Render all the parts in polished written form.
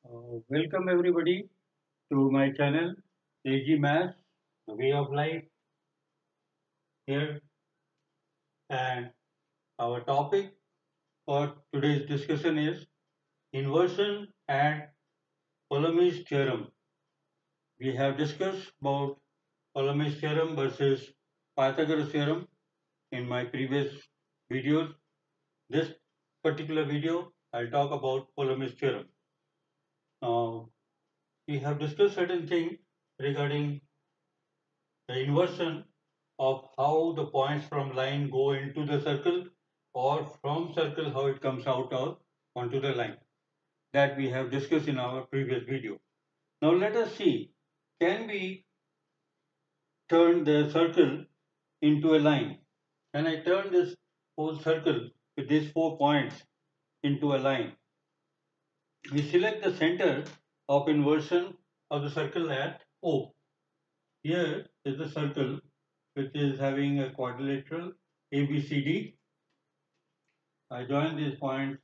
Welcome everybody to my channel AG Maths, the way of life here, and our topic for today's discussion is inversion and Ptolemy's theorem. We have discussed about Ptolemy's theorem versus Pythagoras theorem in my previous videos. This particular video I'll talk about Ptolemy's theorem. Now we have discussed certain things regarding the inversion of how the points from line go into the circle or from circle how it comes out of onto the line that we have discussed in our previous video. Now let us see, can we turn the circle into a line? Can I turn this whole circle with these 4 points into a line? We select the center of inversion of the circle at O. Here is the circle which is having a quadrilateral ABCD. I join these points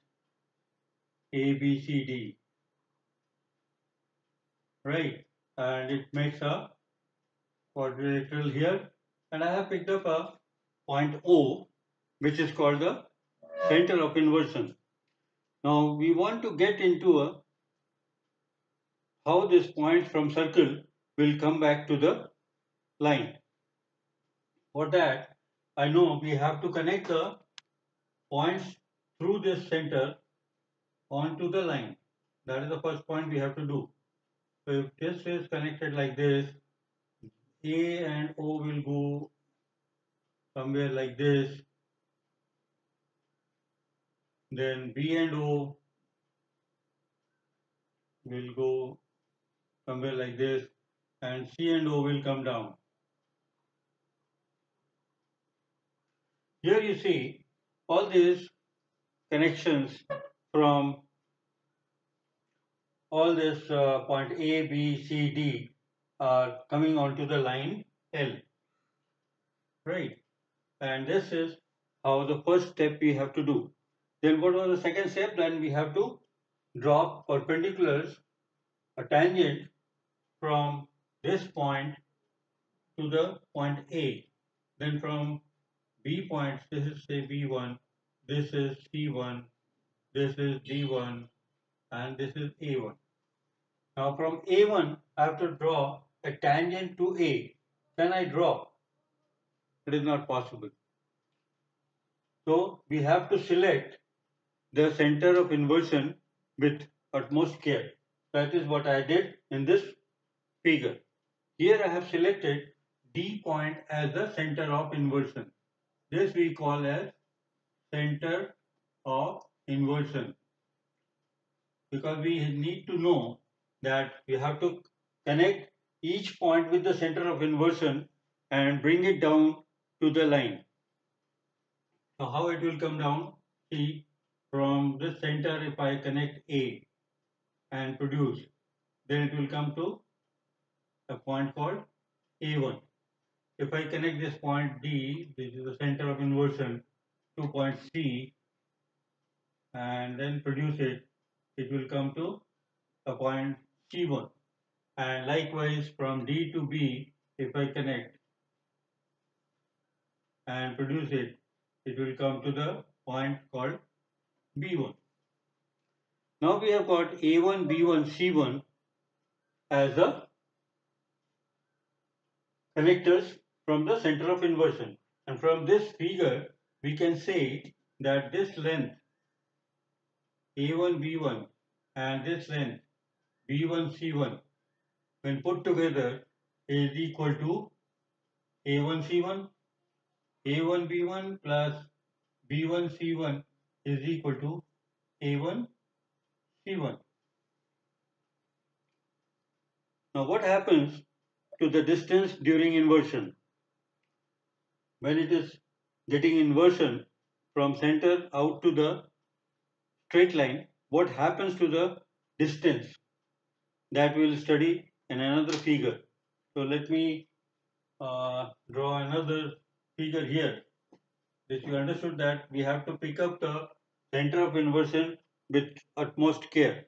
ABCD, right? And it makes a quadrilateral here. And I have picked up a point O, which is called the center of inversion. Now we want to get into how this point from circle will come back to the line. For that, I know we have to connect the points through this center onto the line. That is the first point we have to do. So if this is connected like this, A and O will go somewhere like this, then B and O will go somewhere like this, and C and O will come down. Here you see all these connections from all this point A, B, C, D are coming onto the line L, right? And this is how the first step we have to do. Then what was the second step? Then we have to draw perpendiculars, a tangent from this point to the point A. Then from B points, this is say B1, this is C1, this is D1, and this is A1. Now from A1, I have to draw a tangent to A. Can I draw? It is not possible. So we have to select the center of inversion with utmost care. That is what I did in this figure. Here I have selected D point as the center of inversion. This we call as center of inversion, because we need to know that we have to connect each point with the center of inversion and bring it down to the line. So how it will come down? See, from this center if I connect A and produce, then it will come to a point called A1. If I connect this point D, this is the center of inversion, to point C and then produce it, it will come to a point C1. And likewise from D to B, if I connect and produce it, it will come to the point called B1. Now we have got A1, B1, C1 as the connectors from the center of inversion. And from this figure, we can say that this length A1, B1 and this length B1, C1 when put together is equal to A1, C1. A1, B1 plus B1, C1 is equal to A1, C1. Now what happens to the distance during inversion? When it is getting inversion from center out to the straight line, what happens to the distance? That we will study in another figure. So let me draw another figure here. This you understood that we have to pick up the center of inversion with utmost care.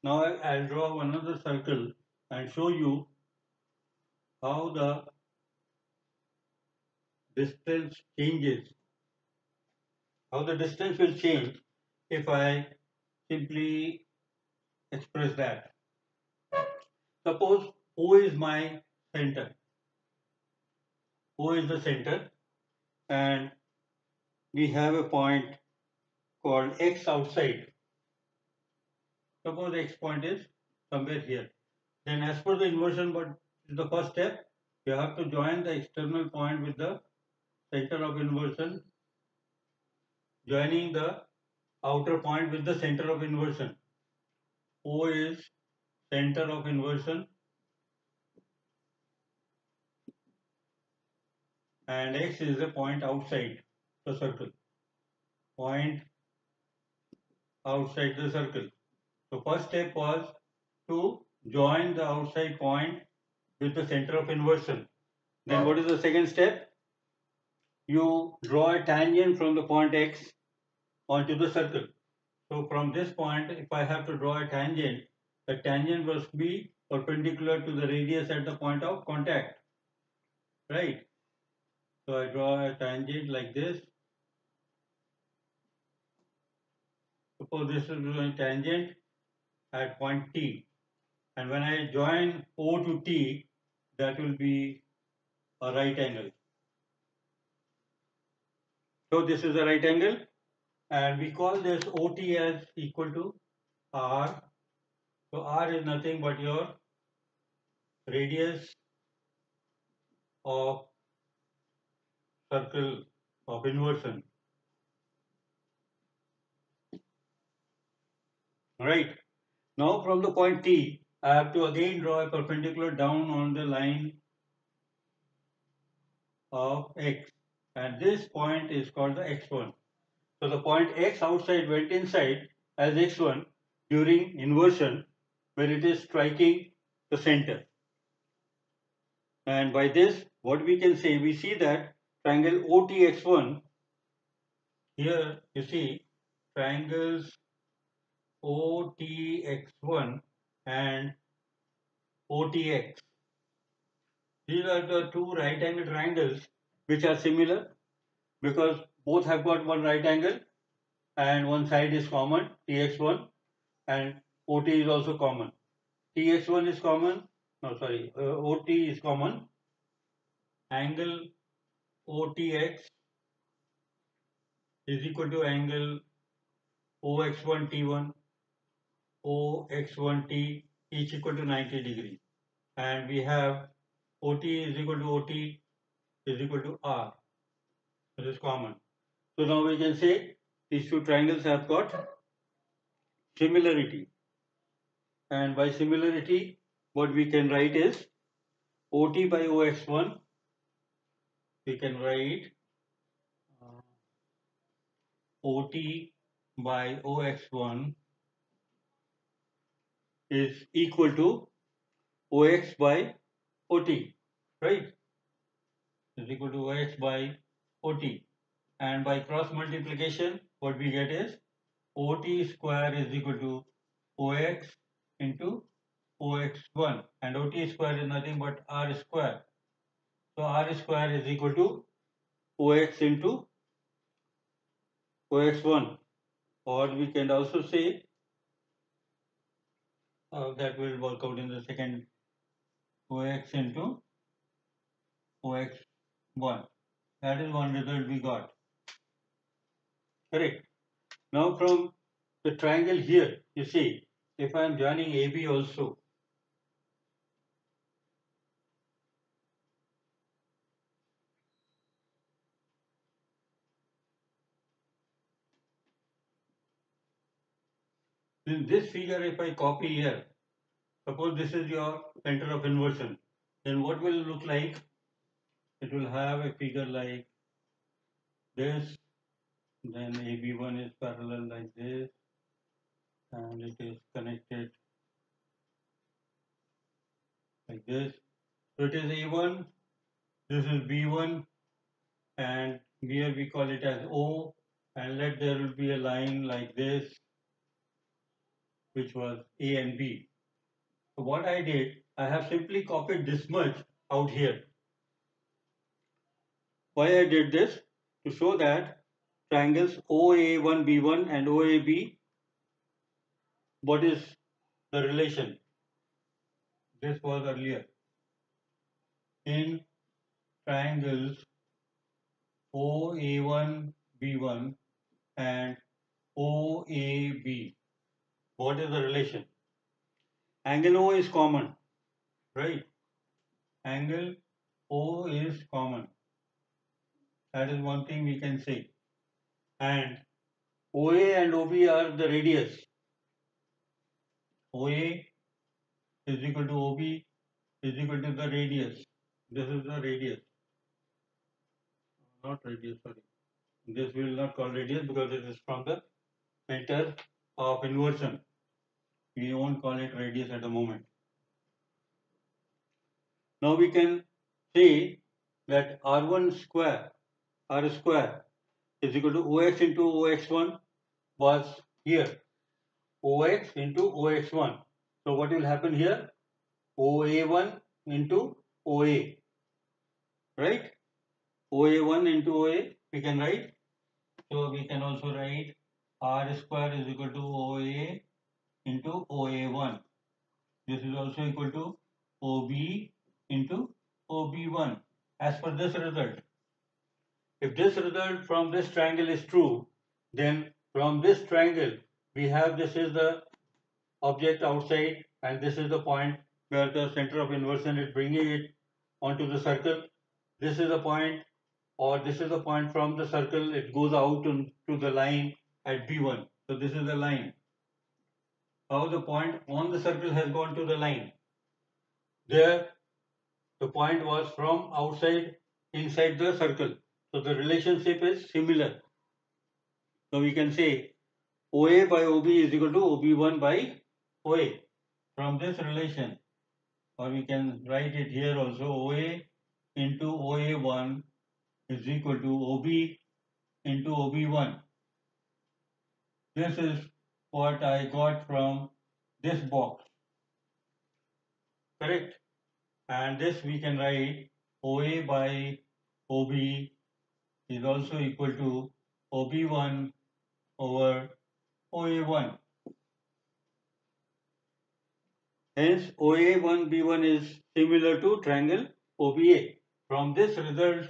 Now I'll draw another circle and show you how the distance changes, how the distance will change if I simply express that. Suppose O is my center, O is the center, and we have a point called X outside. Suppose X point is somewhere here. Then as per the inversion, what is the first step? You have to join the external point with the center of inversion, joining the outer point with the center of inversion. O is center of inversion and X is a point outside the circle. Point outside the circle. So first step was to join the outside point with the center of inversion. Then what is the second step? You draw a tangent from the point X onto the circle. So from this point, if I have to draw a tangent, the tangent must be perpendicular to the radius at the point of contact, right? So I draw a tangent like this. Suppose this is a tangent at point T, and when I join O to T, that will be a right angle. So this is a right angle, and we call this OT as equal to R. So R is nothing but your radius of circle of inversion. Right. Now from the point T, I have to again draw a perpendicular down on the line of X, and this point is called the X1. So the point X outside went inside as X1 during inversion when it is striking the center. And by this, what we can say, we see that triangle OTX1, here you see triangles OTX1 and OTX. These are the two right angle triangles which are similar because both have got one right angle and one side is common, TX1, and OT is also common. TX1 is common, no sorry, OT is common. Angle OTX is equal to angle OX1T1, OX1T each equal to 90 degrees. And we have OT is equal to OT is equal to R. This is common. So now we can say these two triangles have got similarity. And by similarity, what we can write is OT by OX1. We can write OT by OX1 is equal to OX by OT, right? Is equal to OX by OT. And by cross multiplication, what we get is OT square is equal to OX into OX1, and OT square is nothing but R square. So R square is equal to OX into OX1, or we can also say that will work out in the second, OX into OX1. That is one result we got. Correct. Now from the triangle here, you see, if I am joining AB also, in this figure, if I copy here, suppose this is your center of inversion, then what will it look like? It will have a figure like this, then AB1 is parallel like this, and it is connected like this. So it is A1, this is B1, and here we call it as O, and let there will be a line like this, which was A and B. So what I did, I have simply copied this much out here. Why I did this? To show that triangles OA1B1 and OAB, what is the relation? This was earlier. In triangles OA1B1 and OAB, what is the relation? Angle O is common, right? Angle O is common. That is one thing we can say. And OA and OB are the radius. OA is equal to OB is equal to the radius. This is the radius. Not radius, sorry. This we will not call radius because it is from the center of inversion. We won't call it radius at the moment. Now we can say that R1 square, R square is equal to OX into OX1 was here. OX into OX1. So what will happen here? OA1 into OA, right? OA1 into OA we can write. So we can also write R square is equal to OA into OA1. This is also equal to OB into OB1 as per this result. If this result from this triangle is true, then from this triangle we have this is the object outside and this is the point where the center of inversion is bringing it onto the circle. This is the point, or this is the point from the circle, it goes out to the line at B1. So this is the line. How the point on the circle has gone to the line. There the point was from outside inside the circle. So the relationship is similar. So we can say OA by OB is equal to OB1 by OA. From this relation, or we can write it here also, OA into OA1 is equal to OB into OB1. This is what I got from this box, correct? And this we can write OA by OB is also equal to OB1 over OA1. Hence, OA1B1 is similar to triangle OBA. From this result,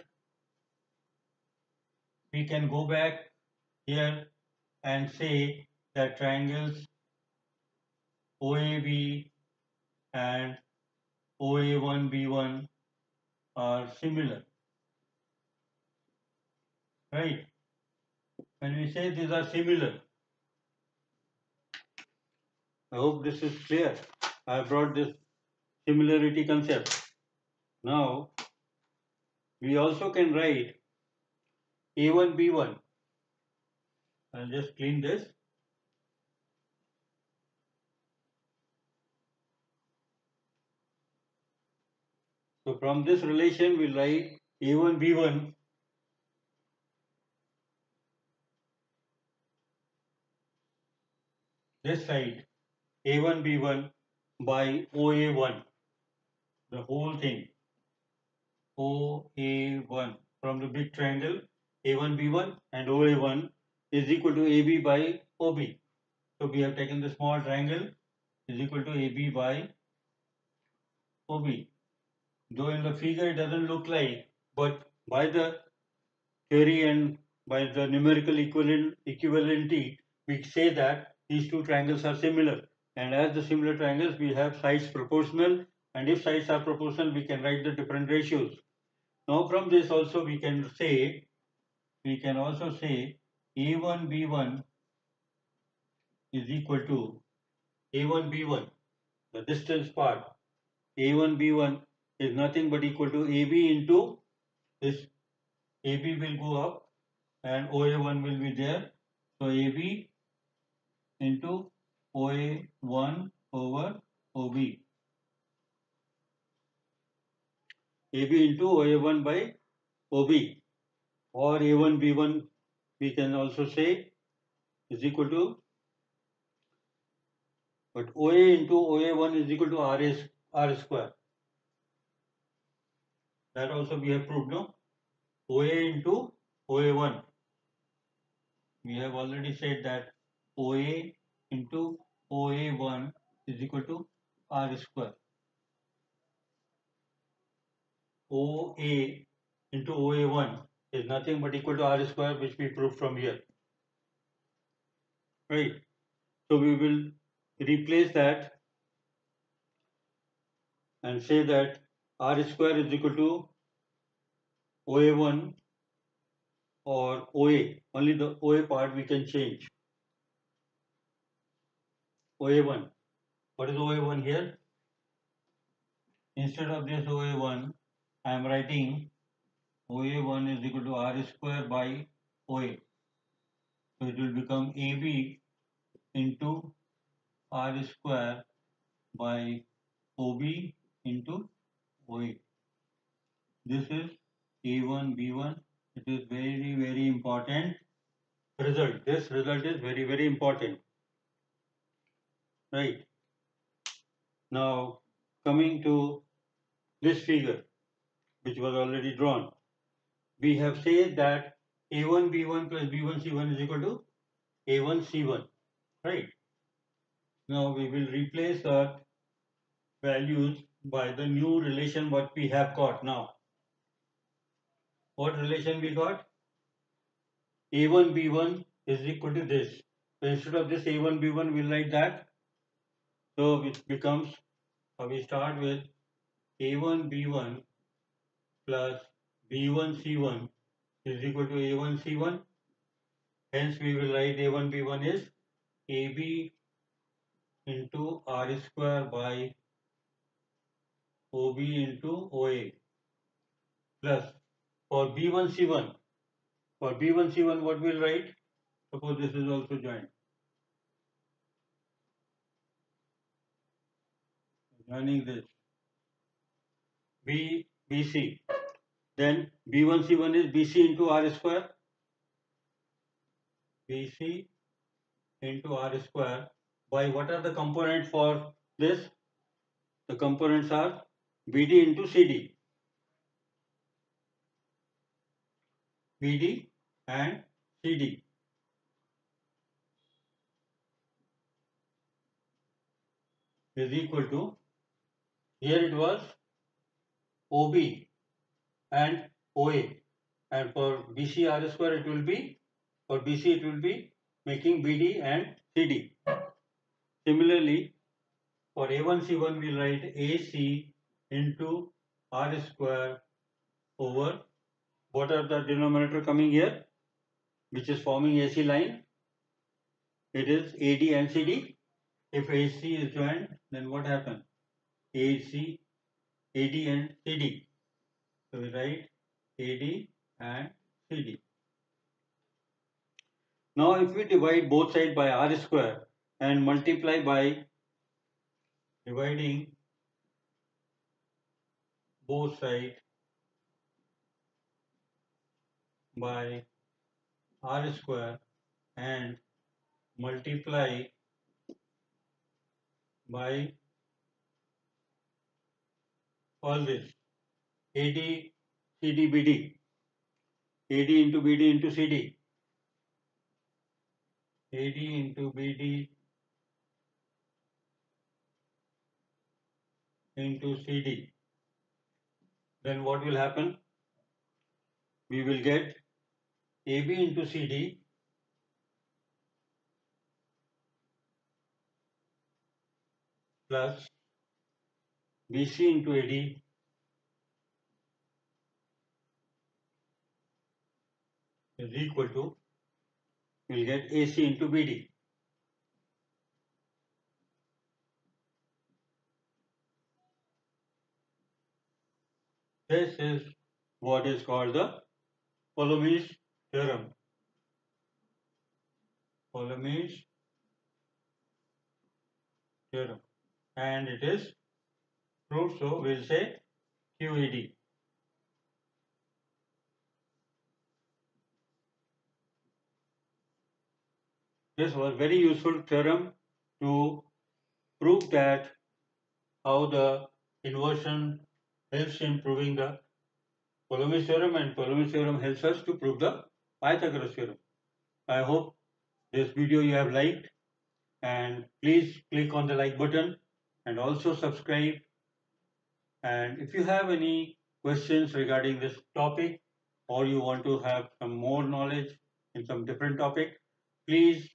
we can go back here and say that triangles OAB and OA1B1 are similar, right? When we say these are similar, I hope this is clear. I have brought this similarity concept. Now, we also can write A1B1. I'll just clean this. So from this relation, we'll write A1B1 this side, A1B1 by OA1, the whole thing, OA1 from the big triangle A1B1 and OA1 is equal to AB by OB. So we have taken the small triangle is equal to AB by OB. Though in the figure it doesn't look like, but by the theory and by the numerical equivalency, we say that these two triangles are similar. And as the similar triangles, we have sides proportional. And if sides are proportional, we can write the different ratios. Now from this also we can also say A1B1 is equal to A1B1, the distance part. A1B1 is nothing but equal to AB into this. AB will go up and OA1 will be there. So AB into OA1 over OB. AB into OA1 by OB, or A1B1 we can also say is equal to But OA into OA1 is equal to R square. That also we have proved, no? OA into OA1. We have already said that OA into OA1 is equal to R square. OA into OA1 is nothing but equal to R square, which we proved from here. Right? So we will replace that and say that R square is equal to OA1 or OA. Only the OA part we can change. OA1. What is OA1 here? Instead of this OA1, I am writing OA1 is equal to R square by OA. So it will become AB into R square by OB into OA. This is A1, B1. It is very, very important result. This result is very, very important. Right. Now, coming to this figure, which was already drawn, we have said that A1, B1 plus B1, C1 is equal to A1, C1. Right. Now, we will replace that values by the new relation what we have got now. What relation we got? A1 B1 is equal to this. So instead of this A1 B1, we'll write that. So it becomes, we start with A1 B1 plus B1 C1 is equal to A1 C1. Hence we will write A1 B1 is AB into R square by OB into OA plus for B1 C1. For B1 C1 what we'll write? Suppose this is also joined. Joining this BC. Then B1 C1 is BC into R square. BC into R square by what are the components for this? The components are BD into CD. BD and CD. Is equal to, here it was OB and OA, and for BC R square it will be, for BC it will be making BD and CD. Similarly, for A1 C1 we will write AC into R square over, what are the denominator coming here, which is forming AC line? It is AD and CD. If AC is joined, then what happens? AC, AD and CD. So we write AD and CD. Now if we divide both sides by R square and multiply by dividing both sides by R square and multiply by all this AD, CD, BD, AD into BD into CD, AD into BD into CD, then what will happen? We will get AB into CD plus BC into AD is equal to, we will get AC into BD. This is what is called the Coulombic theorem. Coulombic theorem. And it is proved, so we'll say QED. This was very useful theorem to prove that how the inversion helps in proving the Coulomb theorem, and Coulomb theorem helps us to prove the Pythagoras theorem. I hope this video you have liked, and please click on the like button and also subscribe. And if you have any questions regarding this topic, or you want to have some more knowledge in some different topic, please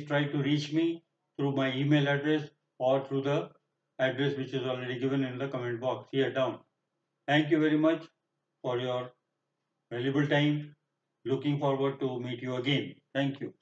try to reach me through my email address or through the address which is already given in the comment box here down. Thank you very much for your valuable time. Looking forward to meet you again. Thank you.